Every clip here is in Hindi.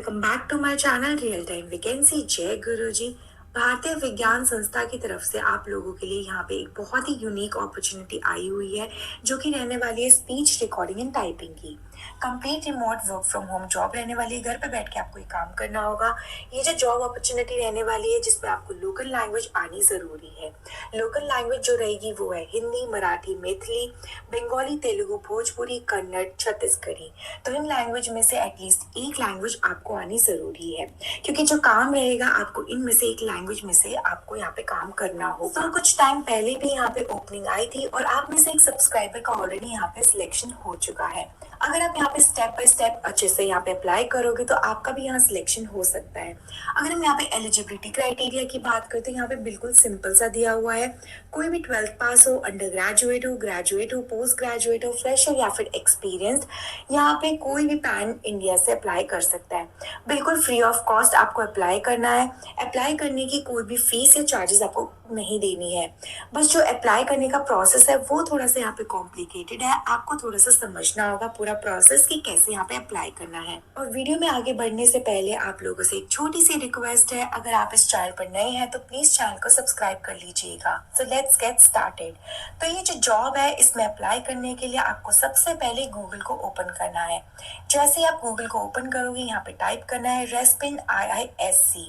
Welcome back to my channel real time vacancy. जय गुरु जी। भारतीय विज्ञान संस्था की तरफ से आप लोगों के लिए यहाँ पे एक बहुत ही यूनिक अपॉर्चुनिटी आई हुई है, जो कि रहने वाली है स्पीच रिकॉर्डिंग एंड टाइपिंग की। Complete remote work from home job रहने वाली है, घर पे बैठ के आपको ये काम करना होगा। ये जो जॉब अपॉर्चुनिटी रहने वाली है, जिसमें आपको लोकल लैंग्वेज आनी जरूरी है। लोकल लैंग्वेज जो रहेगी वो है हिंदी, मराठी, मैथिली, बंगाली, तेलुगु, भोजपुरी, कन्नड़, छत्तीसगढ़ी। तो इन लैंग्वेज में से एटलीस्ट एक लैंग्वेज आपको आनी जरूरी है, क्योंकि जो काम रहेगा आपको इनमें से एक लैंग्वेज में से आपको यहाँ पे काम करना होगा। तो कुछ टाइम पहले भी यहाँ पे ओपनिंग आई थी और आप में से एक सब्सक्राइबर का ऑलरेडी यहाँ पे सिलेक्शन हो चुका है। अगर आप यहाँ पे स्टेप बाय स्टेप अच्छे से यहाँ पे अप्लाई करोगे तो आपका भी यहाँ सिलेक्शन हो सकता है। अगर हम यहाँ पे एलिजिबिलिटी क्राइटेरिया की बात करते हैं, यहाँ पे बिल्कुल सिंपल सा दिया हुआ है। कोई भी 12th पास हो, अंडर ग्रेजुएट हो, पोस्ट ग्रेजुएट हो, फ्रेशर या फिर एक्सपीरियंस्ड, यहाँ पे कोई भी पैन इंडिया से अप्लाई कर सकता है। बिल्कुल फ्री ऑफ कॉस्ट आपको अप्लाई करना है। अप्लाई करने की कोई भी फीस या चार्जेस आपको नहीं देनी है। बस जो अप्लाई करने का प्रोसेस है वो थोड़ा सा यहाँ पे कॉम्प्लिकेटेड है, आपको थोड़ा सा समझना होगा पूरा प्रोसेस कि कैसे यहाँ पे अप्लाई करना है। और वीडियो में आगे बढ़ने से पहले आप लोगों से एक छोटी सी रिक्वेस्ट है, अगर आप इस चैनल पर नए हैं तो प्लीज चैनल को सब्सक्राइब कर लीजिएगा। So let's get started. तो ये जो जॉब है, इसमें अप्लाई करने के लिए आपको सबसे पहले गूगल को ओपन करना है। जैसे आप गूगल को ओपन करोगे, यहाँ पे टाइप करना है रेस्पिन IISC।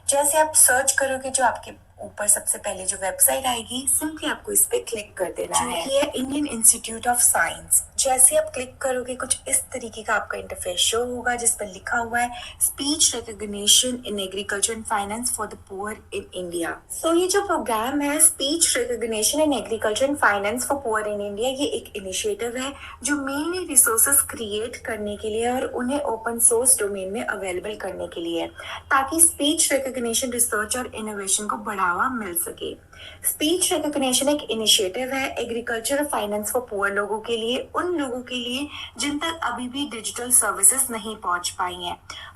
जैसे आप सर्च करोगे, जो आपके ऊपर सबसे पहले जो वेबसाइट आएगी, सिंपली आपको इस पे क्लिक कर देना है। ये इंडियन इंस्टीट्यूट ऑफ साइंस। जैसे आप क्लिक करोगे, कुछ इस तरीके का आपका इंटरफेस शो होगा, जिस पर लिखा हुआ है speech recognition in agriculture and finance for the poor in India. So ये जो प्रोग्राम है speech recognition in agriculture and finance for poor in India, ये एक इनिशिएटिव है जो मेनली रिसोर्सेज क्रिएट करने के लिए और उन्हें ओपन सोर्स डोमेन में अवेलेबल करने के लिए, ताकि स्पीच रिकॉग्निशन रिसर्च और इनोवेशन को बढ़ावा मिल सके। स्पीच रिकॉग्निशन एक इनिशिएटिव है एग्रीकल्चर फाइनेंस फॉर पुअर लोगों के लिए, उन लोगों के लिए जिन तक अभी भी डिजिटल सर्विसेज नहीं पहुंच पाई हैं।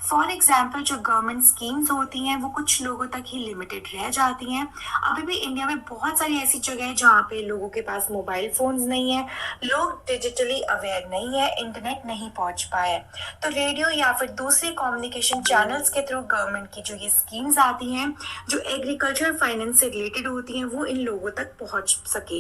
फॉर एग्जाम्पल, जो गवर्नमेंट स्कीम्स होती हैं वो कुछ लोगों तक ही लिमिटेड रह जाती हैं। अभी भी इंडिया में बहुत सारी ऐसी जगह है जहाँ पे लोगों के पास मोबाइल फोन्स नहीं है, लोग डिजिटली अवेयर नहीं है, इंटरनेट नहीं पहुंच पाए। तो रेडियो या फिर दूसरे कम्युनिकेशन चैनल्स के थ्रू गवर्नमेंट की जो ये स्कीम्स आती हैं, जो एग्रीकल्चर फाइनेंस से रिलेटेड होती हैं, वो इन लोगों तक पहुंच सके।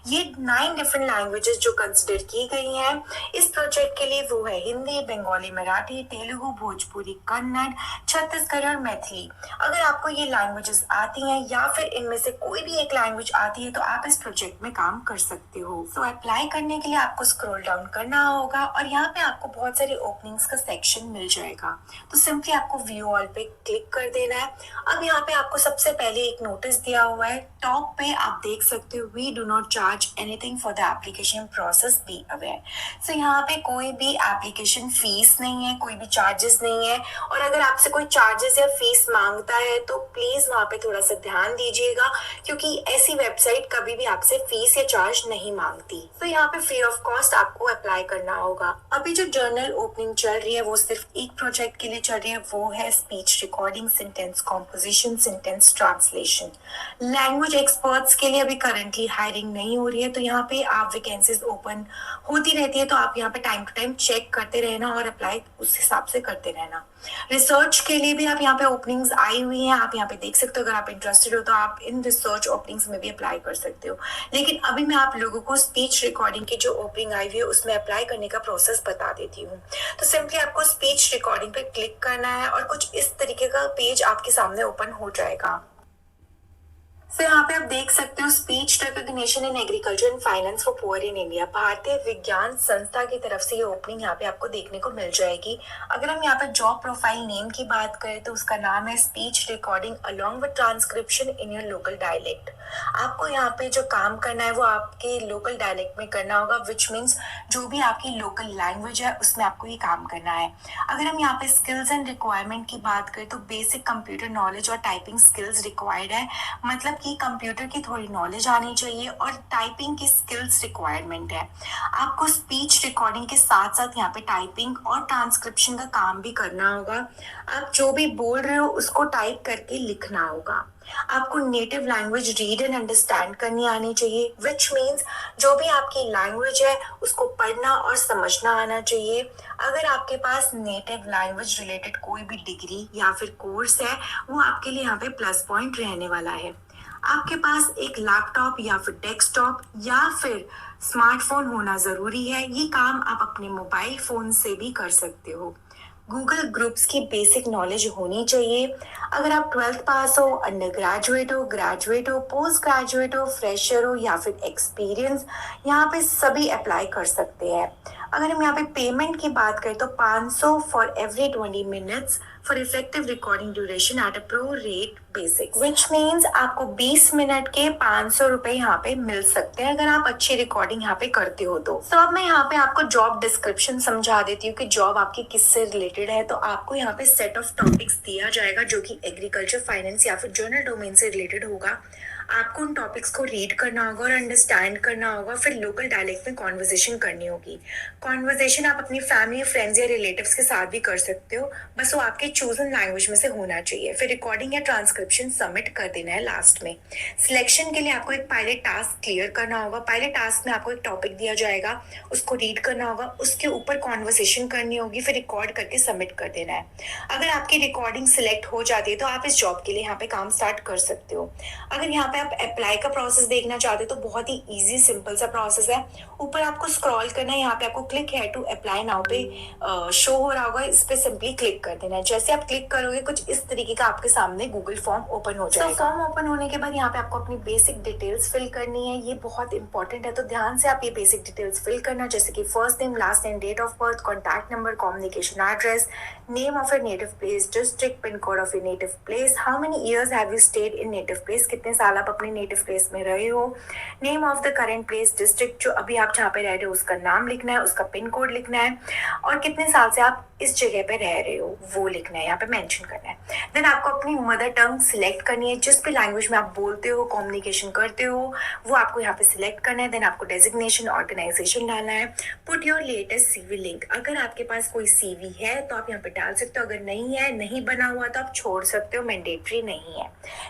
ये 9 डिफरेंट लैंग्वेजेस जो कंसिडर की गई हैं इस प्रोजेक्ट के लिए, वो है हिंदी, बंगाली, मराठी, तेलुगु, भोजपुरी, कन्नड़, छत्तीसगढ़ी और मैथिली। अगर आपको ये लैंग्वेजेस आती हैं या फिर इनमें से कोई भी एक लैंग्वेज आती है, तो आप इस प्रोजेक्ट में काम कर सकते हो। तो अप्लाई करने के लिए आपको स्क्रॉल डाउन करना होगा और यहाँ पे आपको बहुत सारी ओपनिंग्स का सेक्शन मिल जाएगा। तो सिंपली आपको व्यू ऑल पे क्लिक कर देना है। अब यहाँ पे आपको सबसे पहले एक नोटिस दिया हुआ है, टॉप पे आप देख सकते हो, we do not charge anything for the application process, be aware. So यहाँ पे कोई भी एप्लीकेशन फीस नहीं है, कोई भी चार्जेस नहीं है। और अगर आपसे कोई चार्जेस या फीस मांगता है तो प्लीज वहाँ पे थोड़ा सा ध्यान दीजिएगा, क्योंकि ऐसी वेबसाइट कभी भी आपसे फीस या चार्ज नहीं मांगती। तो यहाँ पे फ्री ऑफ कॉस्ट आपको अप्लाई करना होगा। अभी जो जर्नल ओपनिंग चल रही है वो सिर्फ एक प्रोजेक्ट के लिए चल रही है, वो है speech recording, sentence composition, sentence translation. Language experts के लिए अभी करंटली हायरिंग नहीं हो रही है, तो यहाँ पे आप वैकेंसीज ओपन होती रहती है, तो आप यहाँ पे टाइम टू टाइम चेक करते रहना और अप्लाई उस हिसाब से करते रहना। रिसर्च के लिए भी आप यहाँ पे ओपनिंग्स आई हुई हैं, आप यहाँ पे देख सकते हो। अगर आप इंटरेस्टेड हो तो आप इन रिसर्च ओपनिंग्स में भी अप्लाई कर सकते हो। लेकिन अभी मैं आप लोगों को स्पीच रिकॉर्डिंग की जो ओपनिंग आई हुई है उसमें अप्लाई करने का प्रोसेस बता देती हूँ। तो सिंपली आपको स्पीच रिकॉर्डिंग पे क्लिक करना है और कुछ इस तरीके का पेज आपके सामने ओपन हो जाएगा। फिर यहाँ पे आप देख सकते हो speech recognition in agriculture and finance for poor in India, भारतीय विज्ञान संस्था की तरफ से ये ओपनिंग यहाँ पे आपको देखने को मिल जाएगी। अगर हम यहाँ पे जॉब प्रोफाइल नेम की बात करें तो उसका नाम है speech recording along with transcription in your local dialect. आपको यहाँ पे जो काम करना है वो आपके लोकल डायलेक्ट में करना होगा, विच मीन्स जो भी आपकी लोकल लैंग्वेज है उसमें आपको ये काम करना है। अगर हम यहाँ पे स्किल्स एंड रिक्वायरमेंट की बात करें तो बेसिक कंप्यूटर नॉलेज और टाइपिंग स्किल्स रिक्वायर्ड है। मतलब आपकी कंप्यूटर की थोड़ी नॉलेज आनी चाहिए और टाइपिंग की स्किल्स रिक्वायरमेंट है। आपको स्पीच रिकॉर्डिंग के साथ साथ यहाँ पे टाइपिंग और ट्रांसक्रिप्शन का काम भी करना होगा। आप जो भी बोल रहे हो उसको टाइप करके लिखना होगा। आपको native language read and understand करनी आनी चाहिए, विच मीन्स जो भी आपकी लैंग्वेज है उसको पढ़ना और समझना आना चाहिए। अगर आपके पास नेटिव लैंग्वेज रिलेटेड कोई भी डिग्री या फिर कोर्स है, वो आपके लिए यहाँ पे प्लस पॉइंट रहने वाला है। आपके पास एक लैपटॉप या फिर डेस्कटॉप या फिर स्मार्टफोन होना ज़रूरी है। ये काम आप अपने मोबाइल फ़ोन से भी कर सकते हो। गूगल ग्रुप्स की बेसिक नॉलेज होनी चाहिए। अगर आप 12th पास हो, अंडर ग्रेजुएट हो, ग्रेजुएट हो, पोस्ट ग्रेजुएट हो, फ्रेशर हो या फिर एक्सपीरियंस, यहाँ पे सभी अप्लाई कर सकते हैं। अगर हम यहाँ पे पेमेंट की बात करें तो 500 for every 20 minutes for effective recording duration at a pro rate basic, which means आपको 20 मिनट के 500 रुपए यहाँ पे मिल सकते हैं अगर आप अच्छी रिकॉर्डिंग यहाँ पे करते हो तो। अब मैं यहाँ पे आपको जॉब डिस्क्रिप्शन समझा देती हूँ कि जॉब आपकी किससे रिलेटेड है। तो आपको यहाँ पे सेट ऑफ टॉपिक्स दिया जाएगा जो कि एग्रीकल्चर, फाइनेंस या फिर जर्नल डोमेन से रिलेटेड होगा। आपको उन टॉपिक्स को रीड करना होगा और अंडरस्टैंड करना होगा, फिर लोकल डायलेक्ट में कॉन्वर्जेशन करनी होगी। कॉन्वर्जेशन आप अपनी फैमिली, फ्रेंड्स या रिलेटिव्स के साथ भी कर सकते हो, बस वो आपके चूजन लैंग्वेज में से होना चाहिए। फिर रिकॉर्डिंग या ट्रांसक्रिप्शन सबमिट कर देना है लास्ट में। सिलेक्शन के लिए आपको एक पायलट टास्क क्लियर करना होगा। पायलट टास्क में आपको एक टॉपिक दिया जाएगा, उसको रीड करना होगा, उसके ऊपर कॉन्वर्सेशन करनी होगी, फिर रिकॉर्ड करके सबमिट कर देना है। अगर आपकी रिकॉर्डिंग सिलेक्ट हो जाती है तो आप इस जॉब के लिए यहाँ पे काम स्टार्ट कर सकते हो। अगर यहाँ पे आप अप्लाई का प्रोसेस देखना चाहते हो तो बहुत ही इजी सिंपल सा प्रोसेस है। ऊपर आपको स्क्रॉल करना है, यहाँ पे आपको क्लिक है टू अप्लाई नाउ पे शो हो रहा होगा, इस पे सिंपली क्लिक कर देना है। जैसे आप क्लिक करोगे कुछ इस तरीके का आपके सामने गूगल फॉर्म ओपन हो जाएगा। फॉर्म ओपन होने के बाद यहाँ पे आपको अपनी बेसिक डिटेल्स फिल करनी है। ये बहुत इंपॉर्टेंट है, तो ध्यान से आप ये बेसिक डिटेल्स फिल करना, जैसे कि first name, last name, date of birth, contact number, communication address, name of your native place, district, pin code of your native place, how many years have you stayed in native place, कितने साल आप अपने नेटिव प्लेस में रहे हो, name of the current place, district जो अभी आप जहाँ पे रह रहे हो उसका नाम लिखना है, उसका पिन कोड लिखना है, और कितने साल से आप इस जगह पे रह रहे हो वो लिखना है, यहाँ पे मेंशन करना है। देन आपको अपनी मदर टंग सिलेक्ट करनी है, जिस भी लैंग्वेज में आप बोलते हो, कम्युनिकेशन करते हो, वो आपको यहाँ पे सिलेक्ट करना है। देन आपको डेजिग्नेशन, ऑर्गेनाइजेशन डालना है। Put your latest CV link, अगर आपके पास कोई सीवी है तो आप यहाँ पे डाल सकते हो, अगर नहीं है, नहीं बना हुआ तो आप छोड़ सकते हो, मैंडेटरी नहीं है।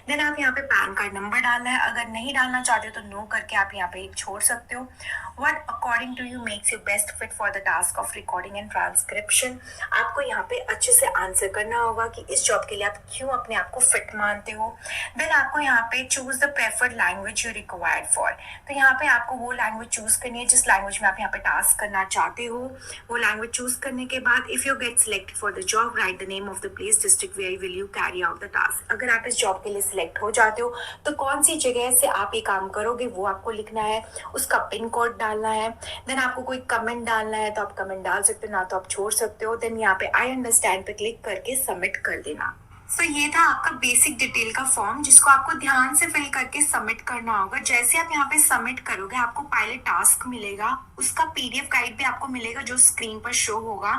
देन आप यहाँ पे पैन कार्ड नंबर डालना है, अगर नहीं डालना चाहते हो तो नो करके आप यहाँ पे छोड़ सकते हो। What according to you makes you best fit for the task of recording and transcription, आपको यहाँ पे अच्छे से आंसर करना होगा कि इस जॉब के लिए आप क्यों अपने आप को फिट मानते हो। देन आपको यहाँ पे choose the preferred language you required for, तो यहाँ पे आपको वो लैंग्वेज चूज करनी है जिस लैंग्वेज में आप यहाँ पे टास्क करना चाहते हो। वो लैंग्वेज चूज करने के बाद if you get selected for the job, write the name of the place, district where will you carry out the task. अगर आप इस जॉब के लिए सिलेक्ट हो जाते हो तो कौन सी जगह से आप ये काम करोगे वो आपको लिखना है, उसका पिन कोड डालना है। देन आपको कोई कमेंट डालना है तो आप कमेंट डाल सकते हो, ना तो आप छोड़ सकते हो। देन यहाँ पे आई अंडरस्टैंड पे क्लिक करके सबमिट कर देना। सो ये था आपका बेसिक डिटेल का फॉर्म जिसको आपको ध्यान से फिल करके सबमिट करना होगा। जैसे आप यहाँ पे सबमिट करोगे आपको पायलट टास्क मिलेगा, उसका पीडीएफ गाइड भी आपको मिलेगा जो स्क्रीन पर शो होगा।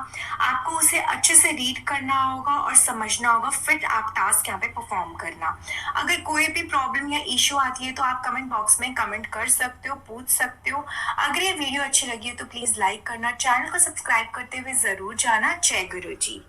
आपको उसे अच्छे से रीड करना होगा और समझना होगा, फिर आप टास्क यहाँ पे परफॉर्म करना। अगर कोई भी प्रॉब्लम या इशू आती है तो आप कमेंट बॉक्स में कमेंट कर सकते हो, पूछ सकते हो। अगर ये वीडियो अच्छी लगी है तो प्लीज लाइक करना, चैनल को सब्सक्राइब करते हुए जरूर जाना। जय गुरु जी।